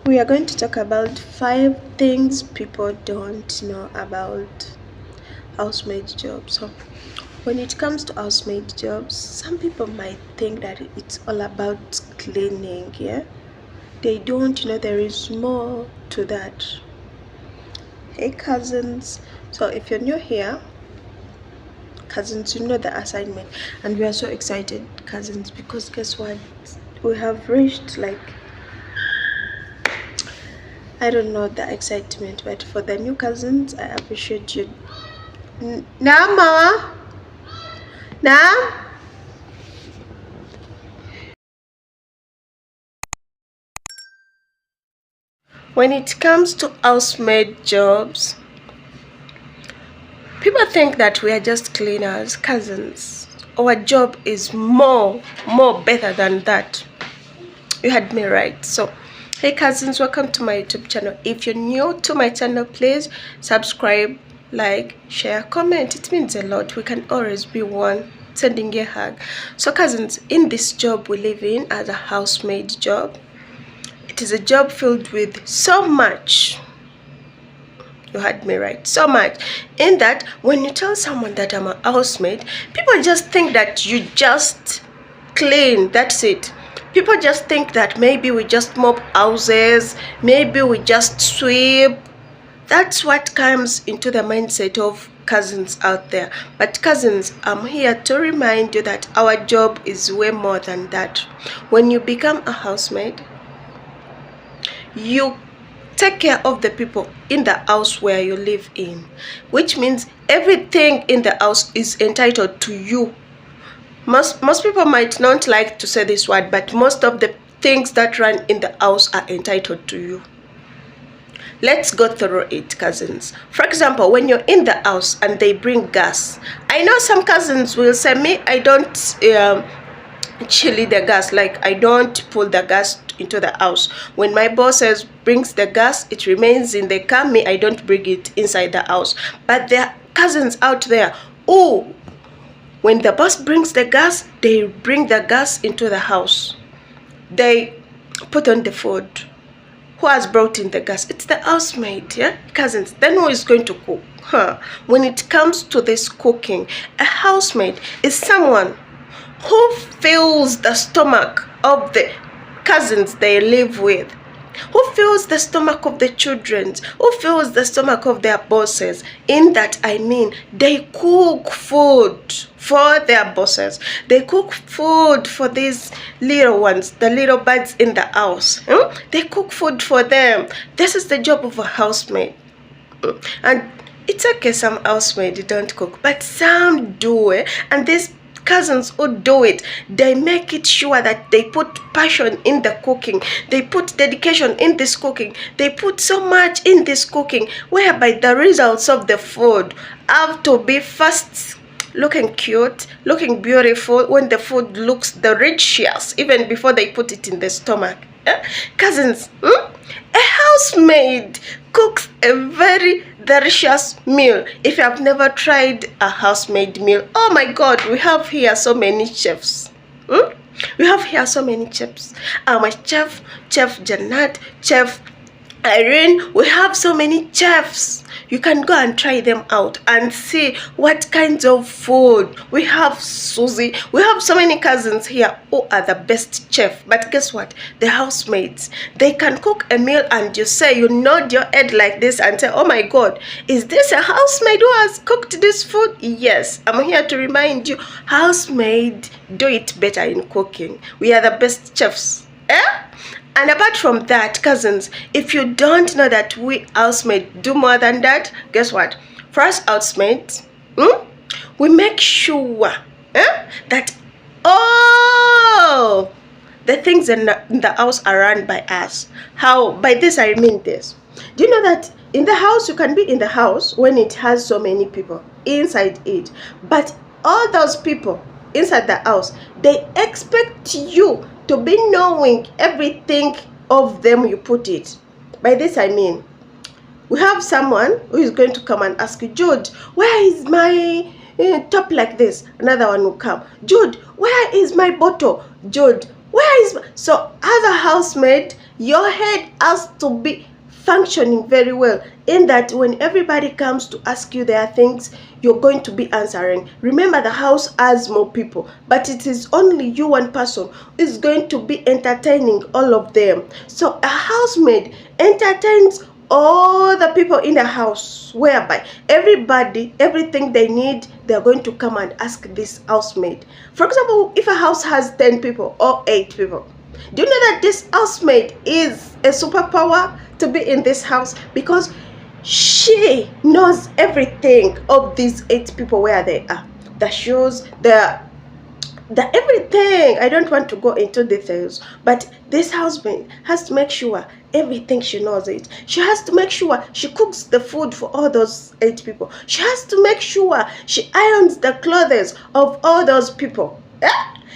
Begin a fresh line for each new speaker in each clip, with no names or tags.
We are going to talk about 5 things people don't know about housemaid jobs. So when it comes to housemaid jobs, some people might think that it's all about cleaning, yeah? They don't know there is more to that. Hey cousins, so if you're new here, cousins, you know the assignment, and we are so excited, cousins, because guess what? We have reached, like, I don't know the excitement, but for the new cousins, I appreciate you. Now, Mama. Now. When it comes to housemaid jobs, people think that we are just cleaners, cousins. Our job is more better than that. You had me right. So, hey cousins, welcome to my YouTube channel. If you're new to my channel, please subscribe, like, share, comment. It means a lot. We can always be one. Sending you a hug. So cousins, in this job we live in as a housemaid job, it is a job filled with so much. You had me right, so much. In that, when you tell someone that I'm a housemaid, people just think that you just clean, that's it. People just think that maybe we just mop houses, maybe we just sweep. That's what comes into the mindset of cousins out there. But cousins, I'm here to remind you that our job is way more than that. When you become a housemaid, you take care of the people in the house where you live in, which means everything in the house is entitled to you. Most people might not like to say this word, but most of the things that run in the house are entitled to you. Let's go through it, cousins. For example, when you're in the house and they bring gas, I know some cousins will say, me, I don't chili the gas, like I don't pull the gas into the house. When my boss says brings the gas, it remains in the car. Me, I don't bring it inside the house. But there are cousins out there, oh, when the boss brings the gas, they bring the gas into the house. They put on the food. Who has brought in the gas? It's the housemaid, yeah, cousins. Then who is going to cook? When it comes to this cooking, a housemaid is someone who fills the stomach of the cousins they live with, who fills the stomach of the children, who fills the stomach of their bosses. In that, I mean, they cook food for their bosses. They cook food for these little ones, the little birds in the house. They cook food for them. This is the job of a housemaid. And it's okay, some housemaid don't cook, but some do, and these cousins who do it, they make it sure that they put passion in the cooking, they put dedication in this cooking, they put so much in this cooking, whereby the results of the food have to be first looking cute, looking beautiful. When the food looks delicious, even before they put it in the stomach. Cousins, a housemaid cooks a very delicious meal. If you have never tried a housemaid meal, oh my god, we have here so many chefs. We have here so many chefs. Our chef Janat, Chef Irene, we have so many chefs. You can go and try them out and see what kinds of food. We have Susie. We have so many cousins here who are the best chef. But guess what? The housemates, they can cook a meal and you say, you nod your head like this and say, oh my god, is this a housemaid who has cooked this food? Yes, I'm here to remind you, housemaid do it better in cooking. We are the best chefs. And apart from that, cousins, if you don't know that we housemaids do more than that, guess what? For us housemaids, we make sure that all the things in the house are run by us. How? By this I mean this. Do you know that in the house, you can be in the house when it has so many people inside it, but all those people inside the house, they expect you to be knowing everything of them you put it. By this I mean, we have someone who is going to come and ask you, Jude, where is my top like this? Another one will come, Jude, where is my bottle? Jude, Where is so as a housemaid, your head has to be functioning very well, in that when everybody comes to ask you their things, you're going to be answering. Remember, the house has more people, but it is only you one person who is going to be entertaining all of them. So a housemaid entertains all the people in the house, whereby everybody, everything they need, they're going to come and ask this housemaid. For example, if a house has 10 people or 8 people, do you know that this housemaid is a superpower to be in this house? Because she knows everything of these 8 people, where they are, the shoes, the everything. I don't want to go into details, but this husband has to make sure everything, she knows it. She has to make sure she cooks the food for all those 8 people. She has to make sure she irons the clothes of all those people.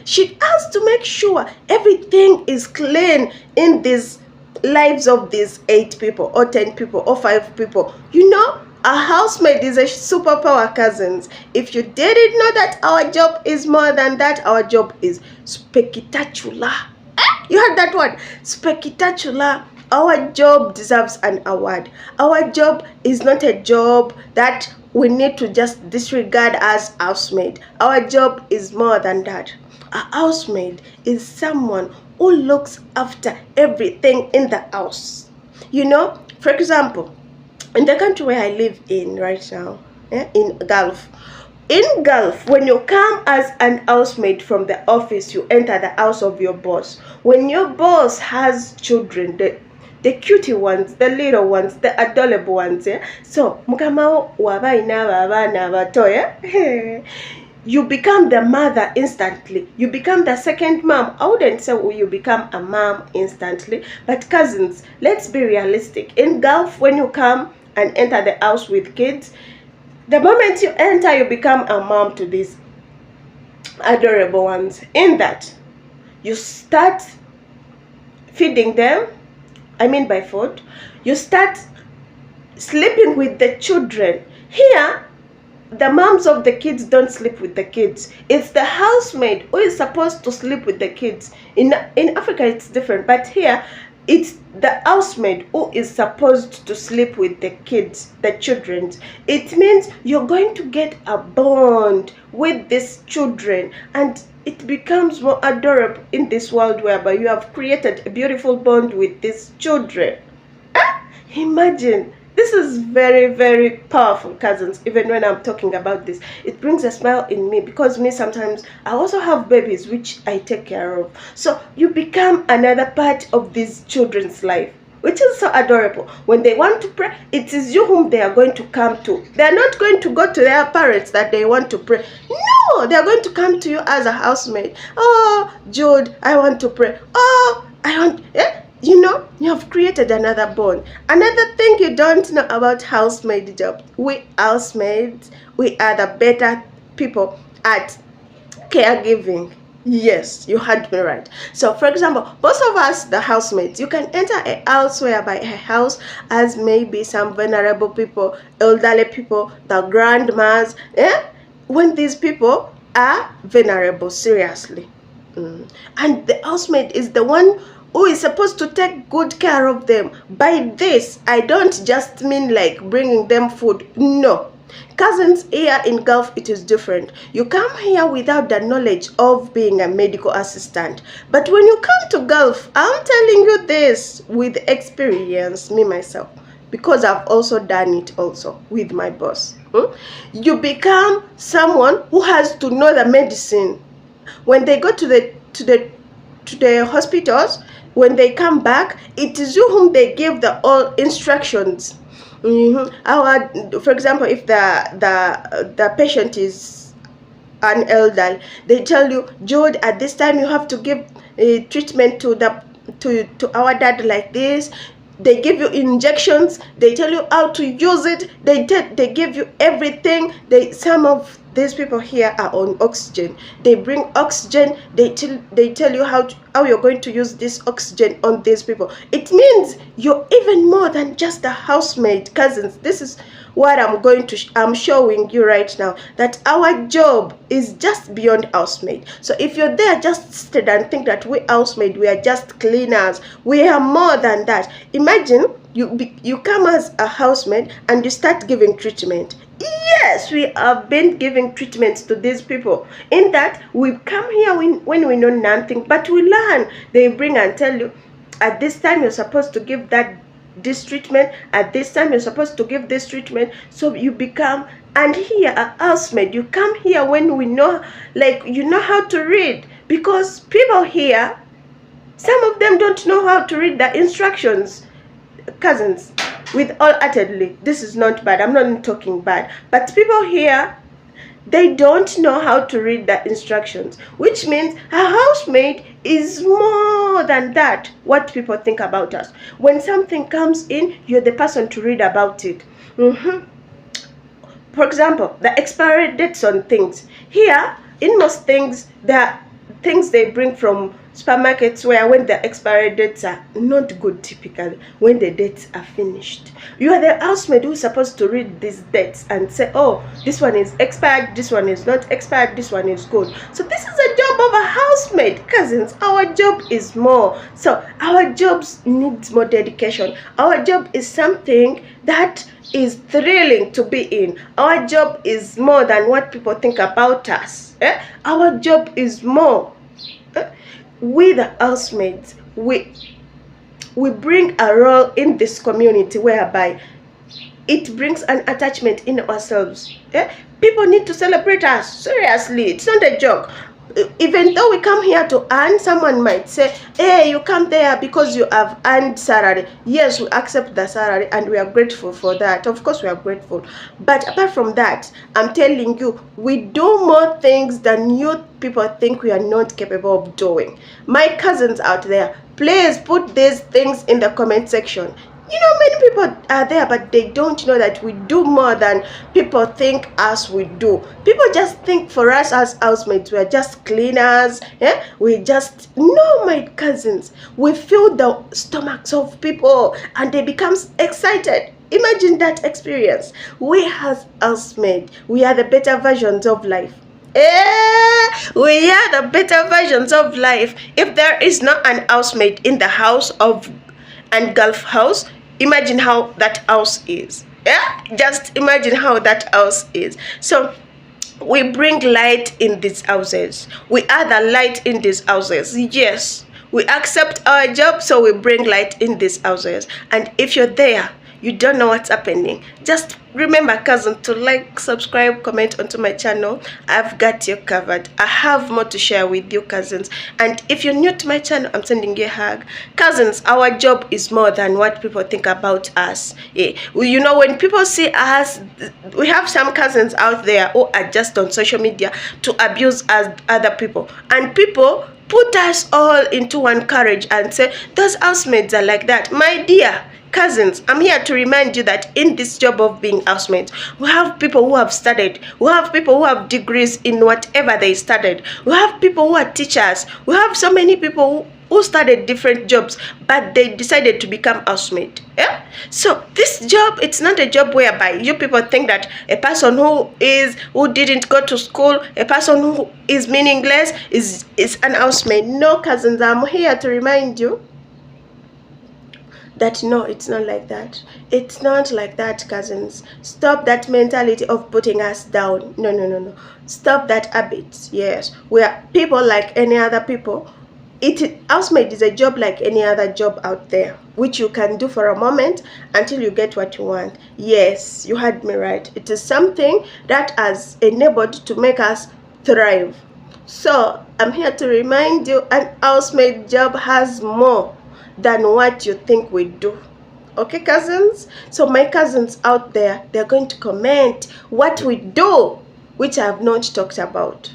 She has to make sure everything is clean in these lives of these 8 people or 10 people or 5 people. You know, a housemaid is a superpower, cousins. If you didn't know that our job is more than that, our job is spectacular. You heard that word? Spectacular. Our job deserves an award. Our job is not a job that we need to just disregard as housemaid. Our job is more than that. A housemaid is someone who looks after everything in the house. You know, for example, in the country where I live in right now, in Gulf. In Gulf, when you come as an housemaid from the office, you enter the house of your boss. When your boss has children, the cutie ones, the little ones, the adorable ones, so mukama wabaina babana bato, you become the mother instantly. You become the second mom. I wouldn't say you become a mom instantly, but cousins, let's be realistic. In Gulf, when you come and enter the house with kids, the moment you enter, you become a mom to these adorable ones. In that, you start feeding them. I mean by food. You start sleeping with the children. Here, the moms of the kids don't sleep with the kids. It's the housemaid who is supposed to sleep with the kids. In Africa, it's different, but here, it's the housemaid who is supposed to sleep with the kids, the children. It means you're going to get a bond with these children, and it becomes more adorable in this world whereby you have created a beautiful bond with these children. Imagine. This is very, very powerful, cousins. Even when I'm talking about this, it brings a smile in me, because me sometimes I also have babies which I take care of. So you become another part of these children's life, which is so adorable. When they want to pray, it is you whom they are going to come to. They are not going to go to their parents that they want to pray. No, they are going to come to you as a housemaid. Oh, Jude, I want to pray. Oh, I want... You know, you have created another bond. Another thing you don't know about housemaid job. We housemaids, we are the better people at caregiving. Yes, you heard me right. So, for example, most of us, the housemates, you can enter a house whereby a house has maybe some vulnerable people, elderly people, the grandmas. When these people are vulnerable, seriously. And the housemaid is the one who is supposed to take good care of them. By this, I don't just mean like bringing them food. No. Cousins, here in Gulf, it is different. You come here without the knowledge of being a medical assistant. But when you come to Gulf, I'm telling you this with experience, me myself, because I've also done it also with my boss. You become someone who has to know the medicine. When they go to the hospitals, when they come back, it is you whom they give the all instructions. For example, if the patient is an elder, they tell you, Jude, at this time you have to give treatment to our dad like this. They give you injections. They tell you how to use it. They give you everything. Some of these people here are on oxygen. They bring oxygen. They tell you how you're going to use this oxygen on these people. It means you're even more than just a housemaid, cousins. This is what I'm showing you right now, that our job is just beyond housemaid. So if you're there just sit and think that we housemaid, we are just cleaners, we are more than that. Imagine you come as a housemaid and you start giving treatment. Yes, we have been giving treatments to these people. In that, we come here when we know nothing, but we learn. They bring and tell you, at this time you're supposed to give this treatment, at this time you're supposed to give this treatment. So you become, and here a housemaid, you come here when we know, like, you know how to read, because people here, some of them don't know how to read the instructions. Cousins, with all heartedly, this is not bad, I'm not talking bad, but people here, they don't know how to read the instructions, which means a housemaid is more than that. What people think about us, when something comes in, you're the person to read about it. For example, the expiry dates on things. Here, in most things, there are things they bring from supermarkets where when the expiry dates are not good, typically when the dates are finished, you are the housemaid who is supposed to read these dates and say, oh, this one is expired, this one is not expired, this one is good. So this is a job of a housemaid, cousins. Our job is more. So our jobs needs more dedication. Our job is something that is thrilling to be in. Our job is more than what people think about us. Our job is more. We the housemaids, we bring a role in this community whereby it brings an attachment in ourselves. People need to celebrate us. Seriously, it's not a joke. Even though we come here to earn, someone might say, hey, you come there because you have earned salary. Yes, we accept the salary and we are grateful for that. Of course we are grateful, but apart from that, I'm telling you, we do more things than you people think we are not capable of doing. My cousins out there, please put these things in the comment section. You know, many people are there, but they don't know that we do more than people think us we do. People just think for us as housemates, we are just cleaners. We just, no, my cousins, we fill the stomachs of people and they become excited. Imagine that experience. We as housemates, we are the better versions of life. We are the better versions of life. If there is not an housemaid in the house of and Gulf house, imagine how that house is. Just imagine how that house is. So we bring light in these houses. We are the light in these houses. Yes, we accept our job, so we bring light in these houses. And if you're there, you don't know what's happening, just remember, cousin, to like, subscribe, comment onto my channel. I've got you covered. I have more to share with you, cousins. And if you're new to my channel, I'm sending you a hug. Cousins, our job is more than what people think about us. You know, when people see us, we have some cousins out there who are just on social media to abuse us, other people, and people put us all into one carriage and say those housemaids are like that. My dear cousins, I'm here to remind you that in this job of being housemaids, we have people who have studied, we have people who have degrees in whatever they studied, we have people who are teachers, we have so many people who started different jobs, but they decided to become housemaid. So this job, it's not a job whereby you people think that a person who didn't go to school, a person who is meaningless is an housemaid. No, cousins, I'm here to remind you that no, it's not like that. It's not like that, cousins. Stop that mentality of putting us down. No. Stop that habit. Yes, we are people like any other people. Housemaid is a job like any other job out there, which you can do for a moment until you get what you want. Yes, you heard me right. It is something that has enabled to make us thrive. So I'm here to remind you, an housemaid job has more than what you think we do. Okay, cousins? So my cousins out there, they're going to comment what we do, which I have not talked about.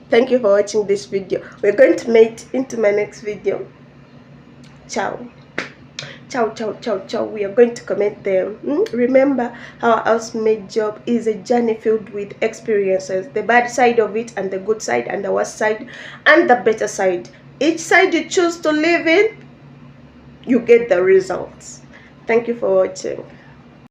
Thank you for watching this video. We're going to meet into my next video. Ciao. ciao, we are going to comment them. Remember, our housemaid job is a journey filled with experiences, the bad side of it and the good side and the worst side and the better side. Each side you choose to live in, you get the results. Thank you for watching.